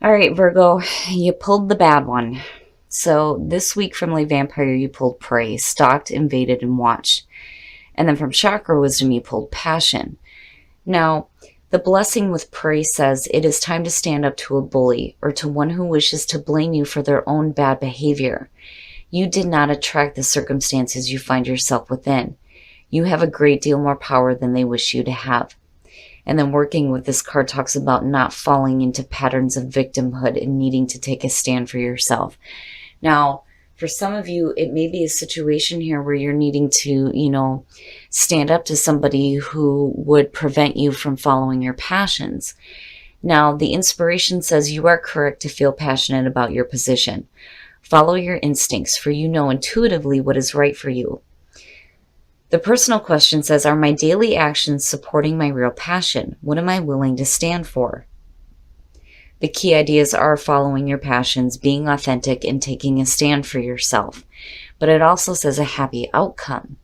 All right, Virgo, you pulled the bad one. So this week from Lay Vampire, you pulled Prey, Stalked, Invaded, and Watched. And then from Chakra Wisdom, you pulled Passion. Now, the blessing with Prey says it is time to stand up to a bully or to one who wishes to blame you for their own bad behavior. You did not attract the circumstances you find yourself within. You have a great deal more power than they wish you to have. And then working with this card talks about not falling into patterns of victimhood and needing to take a stand for yourself. Now, for some of you, it may be a situation here where you're needing to, stand up to somebody who would prevent you from following your passions. Now, the inspiration says you are correct to feel passionate about your position. Follow your instincts, for you know intuitively what is right for you. The personal question says, are my daily actions supporting my real passion? What am I willing to stand for? The key ideas are following your passions, being authentic, and taking a stand for yourself. But it also says a happy outcome.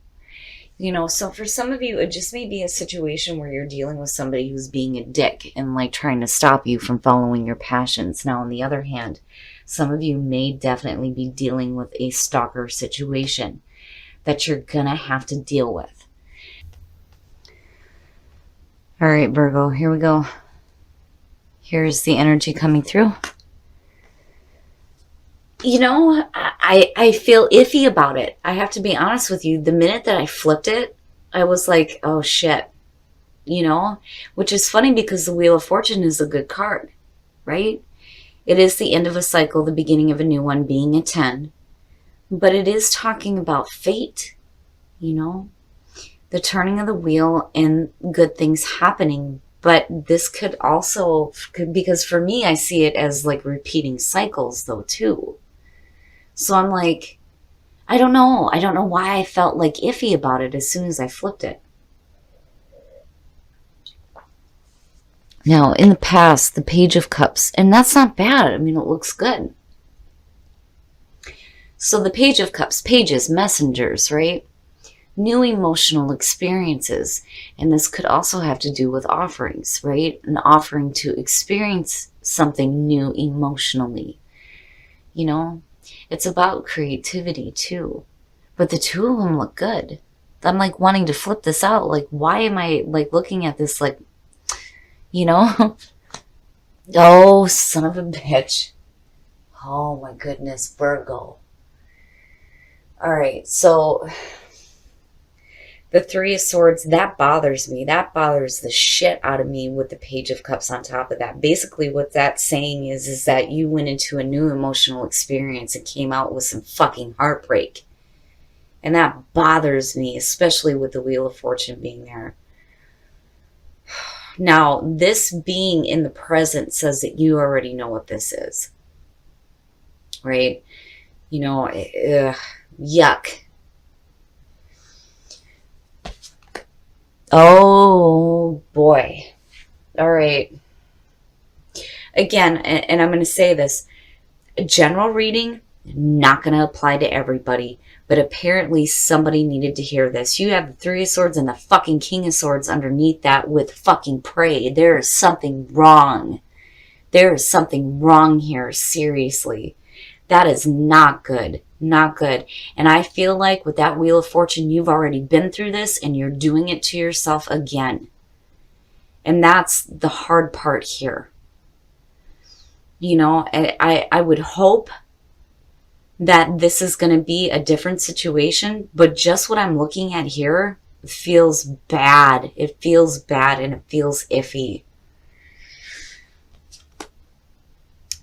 So for some of you, it just may be a situation where you're dealing with somebody who's being a dick and like trying to stop you from following your passions. Now, on the other hand, some of you may definitely be dealing with a stalker situation that you're gonna have to deal with. All right, Virgo, here we go. Here's the energy coming through. I feel iffy about it. I have to be honest with you. The minute that I flipped it, I was like, oh shit, which is funny because the Wheel of Fortune is a good card, right? It is the end of a cycle, the beginning of a new one, being a 10. But it is talking about fate, the turning of the wheel and good things happening. But this could also, because for me, I see it as like repeating cycles though too. So I'm like, I don't know. I don't know why I felt like iffy about it as soon as I flipped it. Now, in the past, the Page of Cups, and that's not bad. I mean, it looks good. So the Page of Cups, pages, messengers, right? New emotional experiences. And this could also have to do with offerings, right? An offering to experience something new emotionally. It's about creativity too. But the two of them look good. I'm like wanting to flip this out. Like, why am I like looking at this like, Oh, son of a bitch. Oh my goodness, Virgo. All right, so the Three of Swords, that bothers me. That bothers the shit out of me with the Page of Cups on top of that. Basically, what that's saying is that you went into a new emotional experience and came out with some fucking heartbreak. And that bothers me, especially with the Wheel of Fortune being there. Now, this being in the present says that you already know what this is. Right? Yuck. Oh, boy. All right. Again, and I'm going to say this. General reading, not going to apply to everybody. But apparently somebody needed to hear this. You have the Three of Swords and the fucking King of Swords underneath that with fucking Prey. There is something wrong. There is something wrong here, seriously. That is not good. Not good. And I feel like with that Wheel of Fortune, you've already been through this and you're doing it to yourself again. And that's the hard part here. I would hope that this is going to be a different situation, but just what I'm looking at here feels bad. It feels bad and it feels iffy.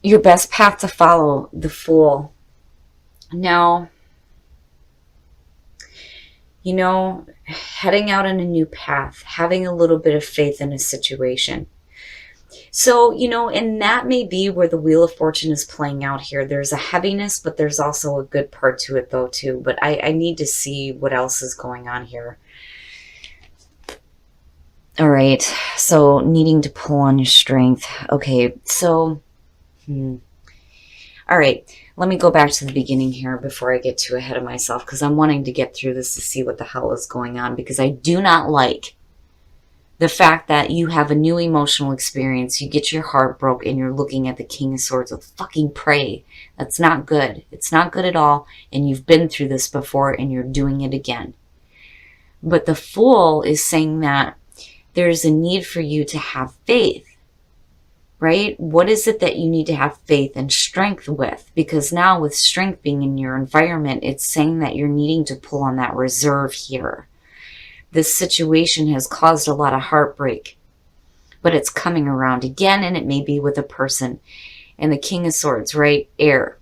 Your best path to follow, the Fool. Now, heading out on a new path, having a little bit of faith in a situation. So, and that may be where the Wheel of Fortune is playing out here. There's a heaviness, but there's also a good part to it though too. But I need to see what else is going on here. All right, so needing to pull on your strength. Okay, so, all right, let me go back to the beginning here before I get too ahead of myself because I'm wanting to get through this to see what the hell is going on because I do not like The fact that you have a new emotional experience, you get your heart broke, and you're looking at the King of Swords with fucking prey. That's not good. It's not good at all, and you've been through this before, and you're doing it again. But the Fool is saying that there's a need for you to have faith, right? What is it that you need to have faith and strength with? Because now with strength being in your environment, it's saying that you're needing to pull on that reserve here. This situation has caused a lot of heartbreak, but it's coming around again, and it may be with a person. And the King of Swords, right? Air.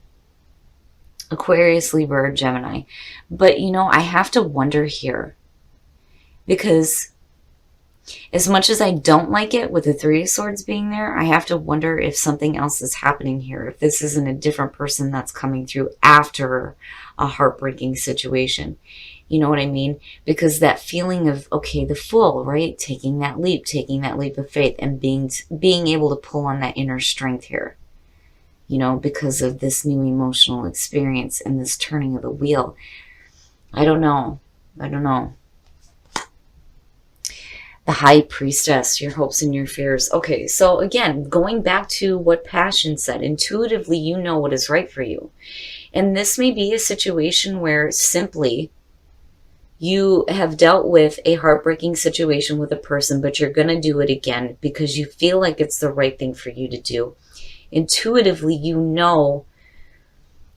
Aquarius, Libra, or Gemini. But, I have to wonder here, because as much as I don't like it with the Three of Swords being there, I have to wonder if something else is happening here. If this isn't a different person that's coming through after a heartbreaking situation. You know what I mean? Because that feeling of, okay, the Fool, right? Taking that leap of faith, and being able to pull on that inner strength here. Because of this new emotional experience and this turning of the wheel. I don't know. The High Priestess, your hopes and your fears. Okay, so again, going back to what Passion said, intuitively you know what is right for you. And this may be a situation where simply you have dealt with a heartbreaking situation with a person, but you're going to do it again because you feel like it's the right thing for you to do. Intuitively, you know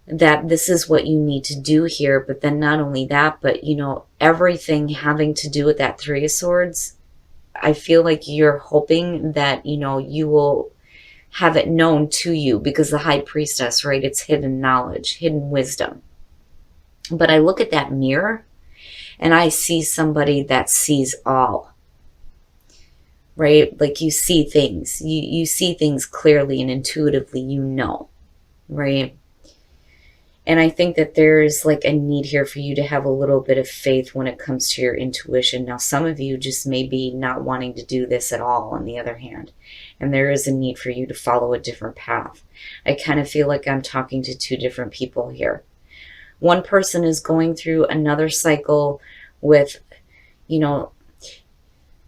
that this is what you need to do here. But then not only that, but, everything having to do with that Three of Swords, I feel like you're hoping that, you will have it known to you, because the High Priestess, right? It's hidden knowledge, hidden wisdom. But I look at that mirror and I see somebody that sees all, right? Like you see things, you see things clearly and intuitively, right? And I think that there's like a need here for you to have a little bit of faith when it comes to your intuition. Now, some of you just may be not wanting to do this at all, on the other hand. And there is a need for you to follow a different path. I kind of feel like I'm talking to two different people here. One person is going through another cycle with,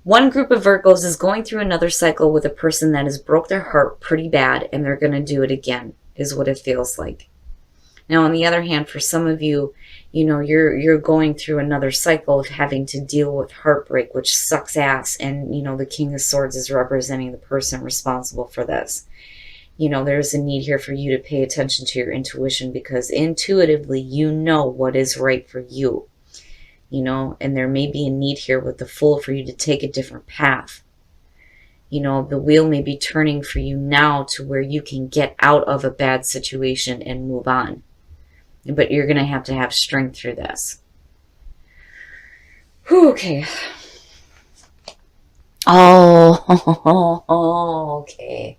one group of Virgos is going through another cycle with a person that has broke their heart pretty bad, and they're going to do it again, is what it feels like. Now, on the other hand, for some of you, you're going through another cycle of having to deal with heartbreak, which sucks ass. And, the King of Swords is representing the person responsible for this. There's a need here for you to pay attention to your intuition, because intuitively, you know what is right for you. And there may be a need here with the Fool for you to take a different path. The wheel may be turning for you now to where you can get out of a bad situation and move on. But you're going to have strength through this. Whew, okay. Oh, okay.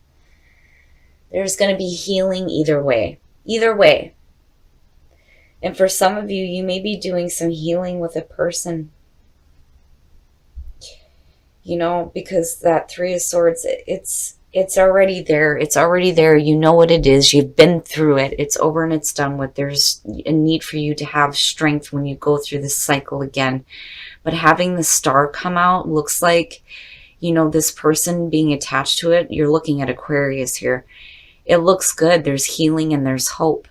There's going to be healing either way. Either way. And for some of you, you may be doing some healing with a person. Because that Three of Swords, it's already there. It's already there. You know what it is. You've been through it. It's over and it's done with. There's a need for you to have strength when you go through this cycle again. But having the Star come out looks like, this person being attached to it. You're looking at Aquarius here. It looks good. There's healing and there's hope.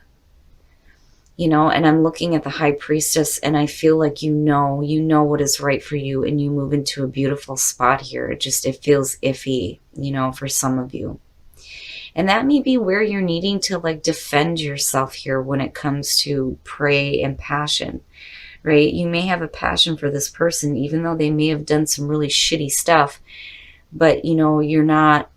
And I'm looking at the High Priestess, and I feel like you know what is right for you, and you move into a beautiful spot here. It feels iffy, for some of you. And that may be where you're needing to defend yourself here when it comes to prey and passion, right? You may have a passion for this person, even though they may have done some really shitty stuff. But, you're not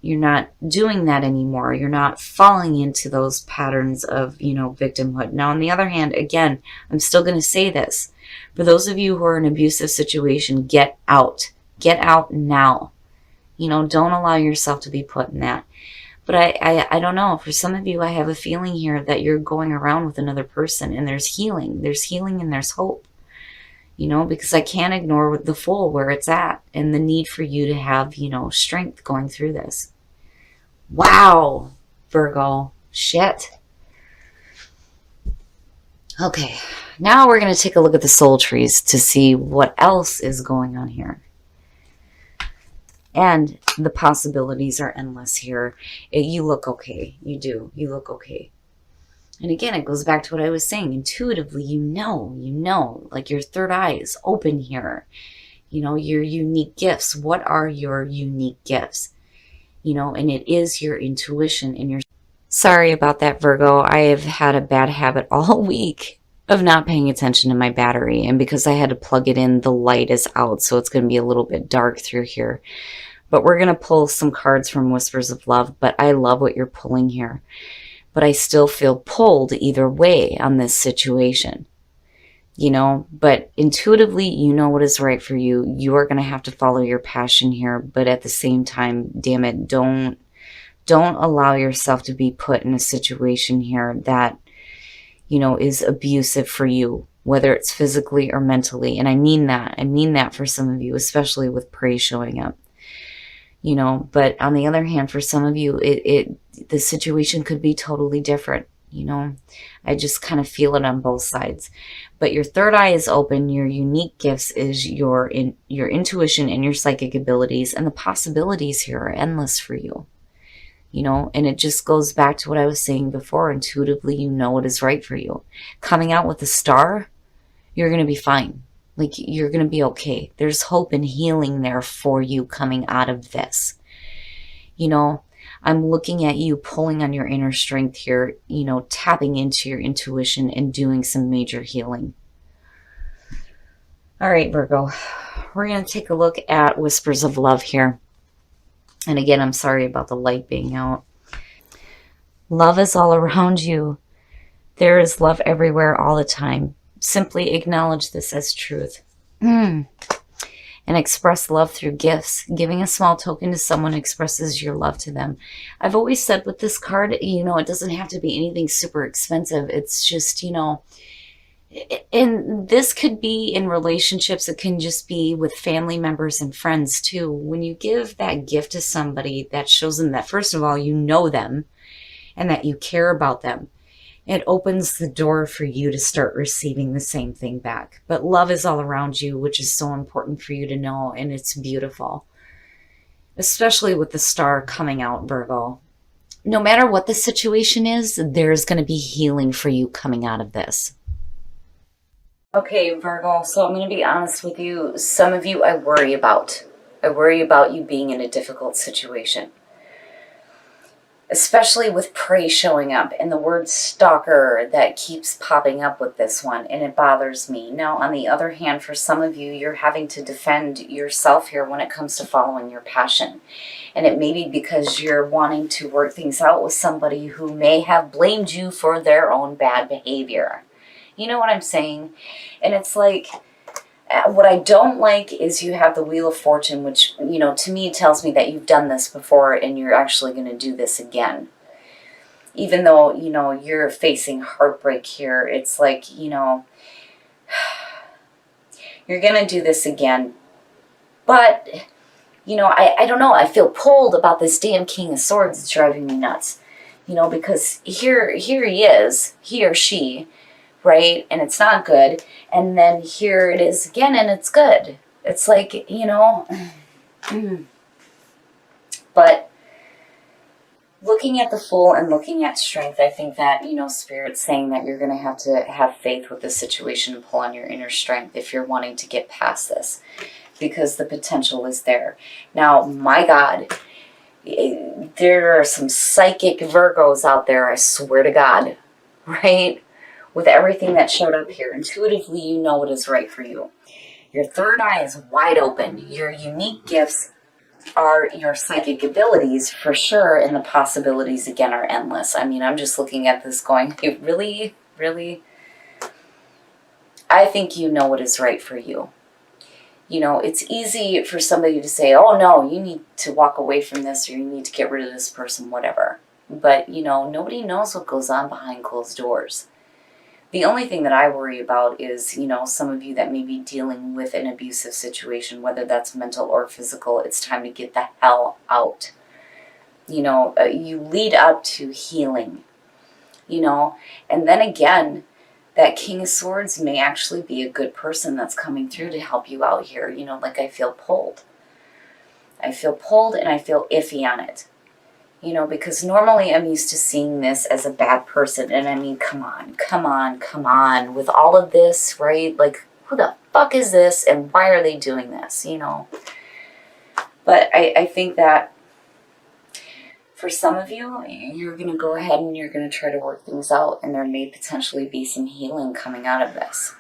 doing that anymore. You're not falling into those patterns of, victimhood. Now, on the other hand, again, I'm still going to say this. For those of you who are in an abusive situation, get out. Get out now. Don't allow yourself to be put in that. But I don't know. For some of you, I have a feeling here that you're going around with another person, and there's healing. There's healing and there's hope. Because I can't ignore the Fool where it's at, and the need for you to have, strength going through this. Wow, Virgo. Shit. Okay, now we're going to take a look at the soul trees to see what else is going on here. And the possibilities are endless here. You look okay. You do. You look okay. And again, it goes back to what I was saying. Intuitively, you know, like your third eye is open here. You know, your unique gifts. What are your unique gifts? You know, and it is your intuition and your... Sorry about that, Virgo. I have had a bad habit all week of not paying attention to my battery. And because I had to plug it in, the light is out. So it's going to be a little bit dark through here. But we're going to pull some cards from Whispers of Love. But I love what you're pulling here. But I still feel pulled either way on this situation. You know, but intuitively, you know what is right for you. You are going to have to follow your passion here. But at the same time, damn it, don't allow yourself to be put in a situation here that, you know, is abusive for you, whether it's physically or mentally. And I mean that. I mean that for some of you, especially with prey showing up. You know, but on the other hand, for some of you, the situation could be totally different. You know, I just kind of feel it on both sides. But your third eye is open. Your unique gifts is your intuition and your psychic abilities, and the possibilities here are endless for you. You know, and it just goes back to what I was saying before. Intuitively, you know what is right for you. Coming out with a star, you're going to be fine. Like, you're going to be okay. There's hope and healing there for you coming out of this. You know, I'm looking at you pulling on your inner strength here, you know, tapping into your intuition and doing some major healing. All right, Virgo, we're going to take a look at Whispers of Love here. And again, I'm sorry about the light being out. Love is all around you. There is love everywhere all the time. Simply acknowledge this as truth. And express love through gifts. Giving a small token to someone expresses your love to them. I've always said with this card, you know, it doesn't have to be anything super expensive. It's just, you know, and this could be in relationships. It can just be with family members and friends too. When you give that gift to somebody, that shows them that, first of all, you know them and that you care about them. It opens the door for you to start receiving the same thing back. But love is all around you, which is so important for you to know, and it's beautiful. Especially with the star coming out, Virgo. No matter what the situation is, there's going to be healing for you coming out of this. Okay, Virgo, so I'm going to be honest with you. Some of you I worry about. I worry about you being in a difficult situation. Especially with prey showing up and the word stalker that keeps popping up with this one, and it bothers me. Now, on the other hand, for some of you, you're having to defend yourself here when it comes to following your passion. And it may be because you're wanting to work things out with somebody who may have blamed you for their own bad behavior. You know what I'm saying? And it's like, what I don't like is you have the Wheel of Fortune, which, you know, to me tells me that you've done this before and you're actually going to do this again. Even though, you know, you're facing heartbreak here, it's like, you know, you're going to do this again. But, you know, I don't know. I feel pulled about this damn King of Swords. It's driving me nuts. You know, because here he is, he or she, right? And it's not good. And then here it is again, and it's good. It's like, you know, but looking at the Fool and looking at Strength, I think that, you know, Spirit's saying that you're going to have faith with this situation and pull on your inner strength if you're wanting to get past this, because the potential is there. Now, my God, there are some psychic Virgos out there, I swear to God, right? With everything that showed up here, intuitively, you know what is right for you. Your third eye is wide open. Your unique gifts are your psychic abilities, for sure, and the possibilities, again, are endless. I mean, I'm just looking at this going, really, really? I think you know what is right for you. You know, it's easy for somebody to say, oh, no, you need to walk away from this, or you need to get rid of this person, whatever. But, you know, nobody knows what goes on behind closed doors. The only thing that I worry about is, you know, some of you that may be dealing with an abusive situation, whether that's mental or physical, it's time to get the hell out. You know, you lead up to healing, you know, and then again, that King of Swords may actually be a good person that's coming through to help you out here, you know, like I feel pulled. I feel pulled and I feel iffy on it. You know, because normally I'm used to seeing this as a bad person. And I mean, come on. With all of this, right? Like, who the fuck is this? And why are they doing this? You know? But I think that for some of you, you're going to go ahead and you're going to try to work things out. And there may potentially be some healing coming out of this.